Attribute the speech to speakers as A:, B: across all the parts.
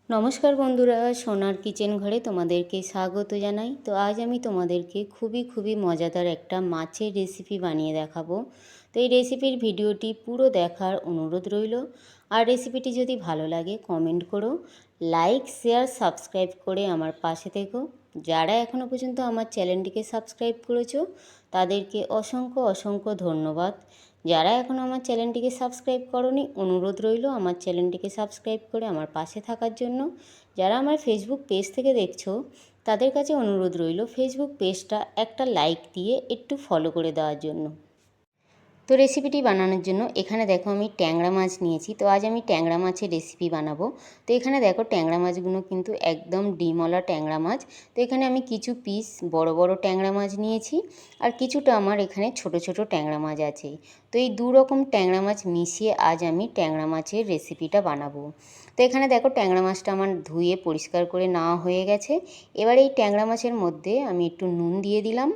A: নমস্কার বন্ধুরা, সোনার কিচেন ঘরে তোমাদেরকে স্বাগত জানাই। তো আজ আমি তোমাদেরকে খুবই মজাদার একটা মাছের রেসিপি বানিয়ে দেখাবো। তো এই রেসিপির ভিডিওটি পুরো দেখার অনুরোধ রইল। আর রেসিপিটি যদি ভালো লাগে কমেন্ট করো, লাইক শেয়ার সাবস্ক্রাইব করে আমার পাশে থেকো। যারা এখনও পর্যন্ত আমার চ্যানেলটিকে সাবস্ক্রাইব করেছো তাদেরকে অসংখ্য ধন্যবাদ। যারা এখনও আমার চ্যানেলটিকে সাবস্ক্রাইব করোনি, অনুরোধ রইল আমার চ্যানেলটিকে সাবস্ক্রাইব করে আমার পাশে থাকার জন্য। যারা আমার ফেসবুক পেজ থেকে দেখছো তাদের কাছে অনুরোধ রইল ফেসবুক পেজটা একটা লাইক দিয়ে একটু ফলো করে দেওয়ার জন্য। তো রেসিপিটি বানানোর জন্য এখানে দেখো আমি ট্যাংরা মাছ নিয়েছি। তো আজ আমি ট্যাংরা মাছের রেসিপি বানাবো। তো এখানে দেখো ট্যাংরা মাছগুলো কিন্তু একদম ডিমওয়ালা ট্যাংরা মাছ। তো এখানে আমি কিছু পিস বড় ট্যাংরা মাছ নিয়েছি, আর কিছুটা আমার এখানে ছোট ট্যাংরা মাছ আছে। তো এই দু রকম ট্যাংরা মাছ মিশিয়ে আজ আমি ট্যাংরা মাছের রেসিপিটা বানাবো। তো এখানে দেখো ট্যাংরা মাছটা আমার ধুয়ে পরিষ্কার করে নেওয়া হয়ে গেছে। এবার এই ট্যাংরা মাছের মধ্যে আমি একটু নুন দিয়ে দিলাম,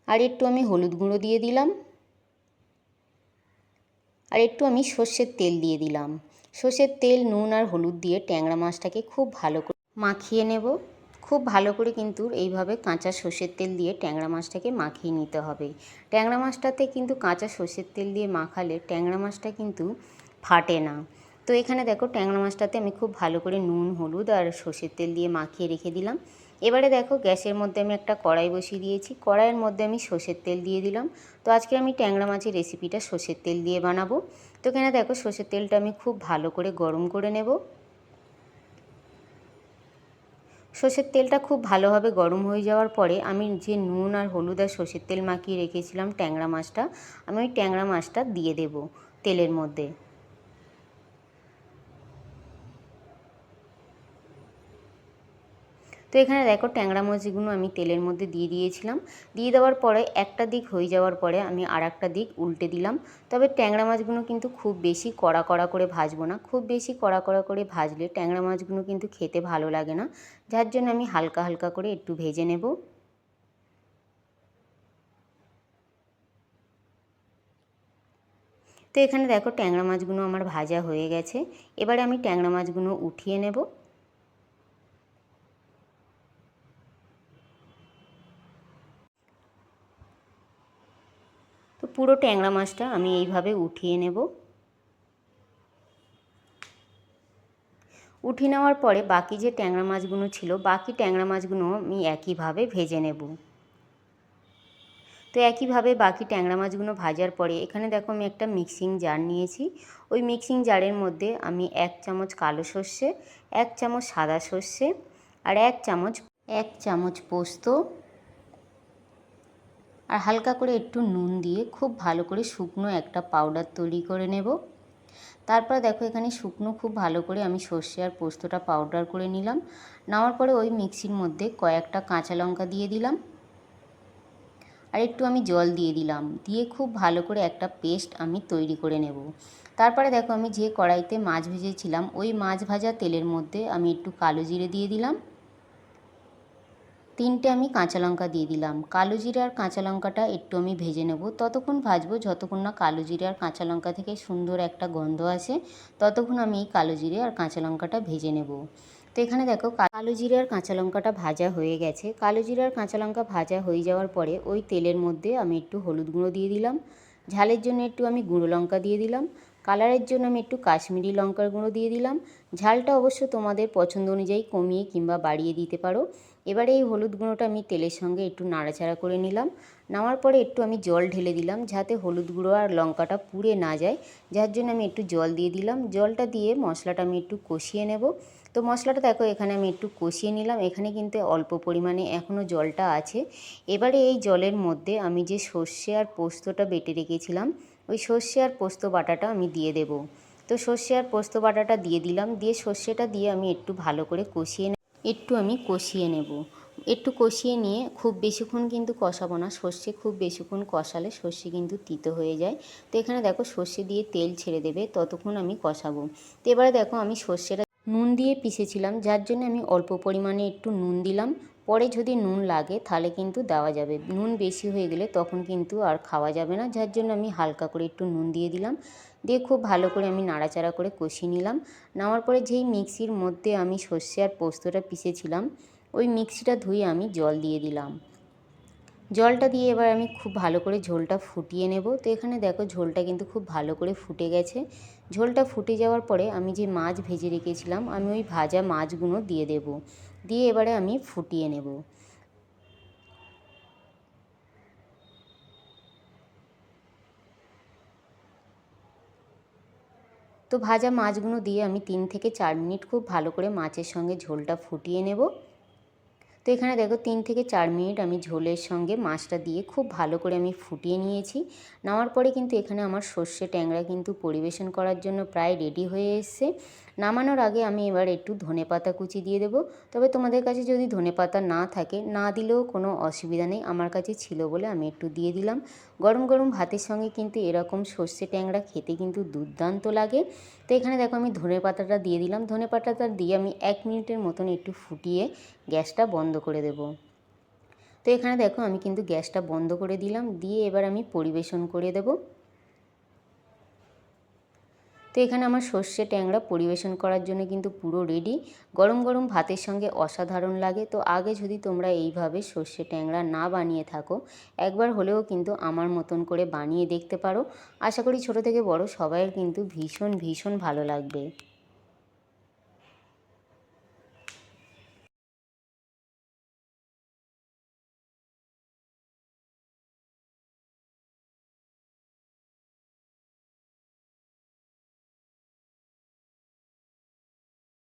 A: আর একটু আমি হলুদ গুঁড়ো দিয়ে দিলাম, আর একটু আমি সর্ষের তেল দিয়ে দিলাম। সর্ষের তেল, নুন আর হলুদ দিয়ে ট্যাংরা মাছটাকে খুব ভালো করে মাখিয়ে নেব। খুব ভালো করে কিন্তু এইভাবে কাঁচা সর্ষের তেল দিয়ে ট্যাংরা মাছটাকে মাখিয়ে নিতে হবে। ট্যাংরা মাছটাতে কিন্তু কাঁচা সর্ষের তেল দিয়ে মাখালে ট্যাংরা মাছটা কিন্তু ফাটে না। তো এখানে দেখো ট্যাংরা মাছটাতে আমি খুব ভালো করে নুন, হলুদ আর সর্ষের তেল দিয়ে মাখিয়ে রেখে দিলাম। এবারে দেখো গ্যাসের মধ্যে আমি একটা কড়াই বসিয়ে দিয়েছি। কড়াইয়ের মধ্যে আমি সর্ষের তেল দিয়ে দিলাম। তো আজকে আমি ট্যাংরা মাছের রেসিপিটা সর্ষের তেল দিয়ে বানাবো। তো এখানে দেখো সর্ষের তেলটা আমি খুব ভালো করে গরম করে নেব। সর্ষের তেলটা খুব ভালোভাবে গরম হয়ে যাওয়ার পরে আমি যে নুন আর হলুদ আর সর্ষের তেল মাখিয়ে রেখেছিলাম ট্যাংরা মাছটা, আমি ওই ট্যাংরা মাছটা দিয়ে দেব তেলের মধ্যে। তো এখানে দেখো ট্যাংরা মাছগুলো আমি তেলের মধ্যে দিয়ে দিয়েছিলাম। দিয়ে দেওয়ার পরে একটা দিক হয়ে যাওয়ার পরে আমি আর একটা দিক উল্টে দিলাম। তবে ট্যাংরা মাছগুলো কিন্তু খুব বেশি কড়া করে ভাজবো না। খুব বেশি কড়া করে ভাজলে ট্যাংরা মাছগুলো কিন্তু খেতে ভালো লাগে না। যার জন্য আমি হালকা করে একটু ভেজে নেব। তো এখানে দেখো ট্যাংরা মাছগুলো আমার ভাজা হয়ে গেছে। এবারে আমি ট্যাংরা মাছগুলো উঠিয়ে নেব। তো পুরো ট্যাংরা মাছটা আমি এইভাবে উঠিয়ে নেব। উঠিয়ে নেওয়ার পরে বাকি যে ট্যাংরা মাছগুলো ছিল, বাকি ট্যাংরা মাছগুলো আমি একইভাবে ভেজে নেব। তো একইভাবে বাকি ট্যাংরা মাছগুলো ভাজার পরে এখানে দেখো আমি একটা মিক্সিং জার নিয়েছি। ওই মিক্সিং জারের মধ্যে আমি 1 চামচ কালো সর্ষে, 1 চামচ সাদা সর্ষে আর 1 চামচ পোস্ত আর হালকা করে একটু নুন দিয়ে খুব ভালো করে শুকনো একটা পাউডার তৈরি করে নেব। তারপর দেখো এখানে শুকনো খুব ভালো করে আমি সর্ষে আর পোস্তটা পাউডার করে নিলাম। নেওয়ার পরে ওই মিক্সির মধ্যে কয়েকটা কাঁচা লঙ্কা দিয়ে দিলাম, আর একটু আমি জল দিয়ে দিলাম। দিয়ে খুব ভালো করে একটা পেস্ট আমি তৈরি করে নেব। তারপরে দেখো আমি যে কড়াইতে মাছ ভেজেছিলাম ওই মাছ ভাজা তেলের মধ্যে আমি একটু কালো জিরে দিয়ে দিলাম। 3টে আমি কাঁচা লঙ্কা দিয়ে দিলাম। কালো জিরে আর কাঁচা লঙ্কাটা একটু আমি ভেজে নেব। ততক্ষণ ভাজবো যতক্ষণ না কালো জিরে আর কাঁচা লঙ্কা থেকে সুন্দর একটা গন্ধ আসে, ততক্ষণ আমি এই কালো জিরে আর কাঁচা লঙ্কাটা ভেজে নেব। তো এখানে দেখো কালো জিরে আর কাঁচা লঙ্কাটা ভাজা হয়ে গেছে। কালো জিরে আর কাঁচা লঙ্কা ভাজা হয়ে যাওয়ার পরে ওই তেলের মধ্যে আমি একটু হলুদ গুঁড়ো দিয়ে দিলাম। ঝালের জন্য একটু আমি গুঁড়ো লঙ্কা দিয়ে দিলাম। কালারের জন্য আমি একটু কাশ্মীরি লঙ্কার গুঁড়ো দিয়ে দিলাম। ঝালটা অবশ্য তোমাদের পছন্দ অনুযায়ী কমিয়ে কিংবা বাড়িয়ে দিতে পারো। এবারে এই হলুদ গুঁড়োটা আমি তেলের সঙ্গে একটু নাড়াচাড়া করে নিলাম। নেওয়ার পরে একটু আমি জল ঢেলে দিলাম যাতে হলুদ গুঁড়ো আর লঙ্কাটা পুড়ে না যায়, যার জন্য আমি একটু জল দিয়ে দিলাম। জলটা দিয়ে মশলাটা আমি একটু কষিয়ে নেব। তো মশলাটা দেখো এখানে আমি একটু কষিয়ে নিলাম। এখানে কিন্তু অল্প পরিমাণে এখনও জলটা আছে। এবারে এই জলের মধ্যে আমি যে সর্ষে আর পোস্তটা বেটে রেখেছিলাম ওই সর্ষে আর পোস্ত বাটাটা আমি দিয়ে দেব। তো সর্ষে আর পোস্ত বাটাটা দিয়ে দিলাম। দিয়ে সর্ষেটা দিয়ে আমি একটু ভালো করে কষিয়ে নেব। একটু কষিয়ে নিয়ে খুব বেশিক্ষণ কিন্তু কষাবো না। সর্ষে খুব বেশিক্ষণ কষালে সর্ষে কিন্তু তিতো হয়ে যায়। তো এখানে দেখো সর্ষে দিয়ে তেল ছেড়ে দেবে, ততক্ষণ আমি কষাবো। তো এবারে দেখো আমি সর্ষেটা নুন দিয়ে পিষেছিলাম, যার জন্য আমি অল্প পরিমাণে একটু নুন দিলাম। পরে যদি নুন লাগে তাহলে কিন্তু দেওয়া যাবে, নুন বেশি হয়ে গেলে তখন কিন্তু আর খাওয়া যাবে না, যার জন্য আমি হালকা করে একটু নুন দিয়ে দিলাম। দিয়ে খুব ভালো করে আমি নাড়াচাড়া করে কষিয়ে নিলাম। নেওয়ার পরে যেই মিক্সির মধ্যে আমি সর্ষে আর পোস্তটা পিষেছিলাম ওই মিক্সিটা ধুয়ে আমি জল দিয়ে দিলাম। জলটা দিয়ে এবার আমি খুব ভালো করে ঝোলটা ফুটিয়ে নেব। তো এখানে দেখো ঝোলটা কিন্তু খুব ভালো করে ফুটে গেছে। ঝোলটা ফুটে যাওয়ার পরে আমি যে মাছ ভেজে রেখেছিলাম আমি ওই ভাজা মাছগুলো দিয়ে দেব, দিয়ে এবারে আমি ফুটিয়ে নেব। তো ভাজা মাছগুলো দিয়ে আমি 3 থেকে 4 মিনিট খুব ভালো করে মাছের সঙ্গে ঝোলটা ফুটিয়ে নেব। তো এখানে দেখো 3 থেকে 4 মিনিট আমি ঝোলের সঙ্গে মাছটা দিয়ে খুব ভালো করে আমি ফুটিয়ে নিয়েছি। নেওয়ার পরে কিন্তু এখানে আমার সর্ষে ট্যাংরা কিন্তু পরিবেশন করার জন্য প্রায় রেডি হয়ে এসছে। নামানোর আগে আমি এবার একটু ধনেপাতা কুচি দিয়ে দেবো। তবে তোমাদের কাছে যদি ধনেপাতা না থাকে না দিলেও কোনো অসুবিধা নেই, আমার কাছে ছিল বলে আমি একটু দিয়ে দিলাম। গরম গরম ভাতের সঙ্গে কিন্তু এরকম সর্ষে ট্যাংরা খেতে কিন্তু দুর্দান্ত লাগে। তো এখানে দেখো আমি ধনেপাতাটা দিয়ে দিলাম। ধনেপাতাটা দিয়ে আমি 1 মিনিটের মতন একটু ফুটিয়ে গ্যাসটা বন্ধ করে দেব। তো এখানে দেখো আমি কিন্তু গ্যাসটা বন্ধ করে দিলাম, দিয়ে এবার আমি পরিবেশন করে দেব। তো এখানে আমার সর্ষে ট্যাংরা পরিবেশন করার জন্য কিন্তু পুরো রেডি। গরম গরম ভাতের সঙ্গে অসাধারণ লাগে। তো আগে যদি তোমরা এইভাবে সর্ষে ট্যাংরা না বানিয়ে থাকো একবার হলেও কিন্তু আমার মতন করে বানিয়ে দেখতে পারো। আশা করি ছোট থেকে বড় সবাইয়ের কিন্তু ভীষণ ভীষণ ভালো লাগবে।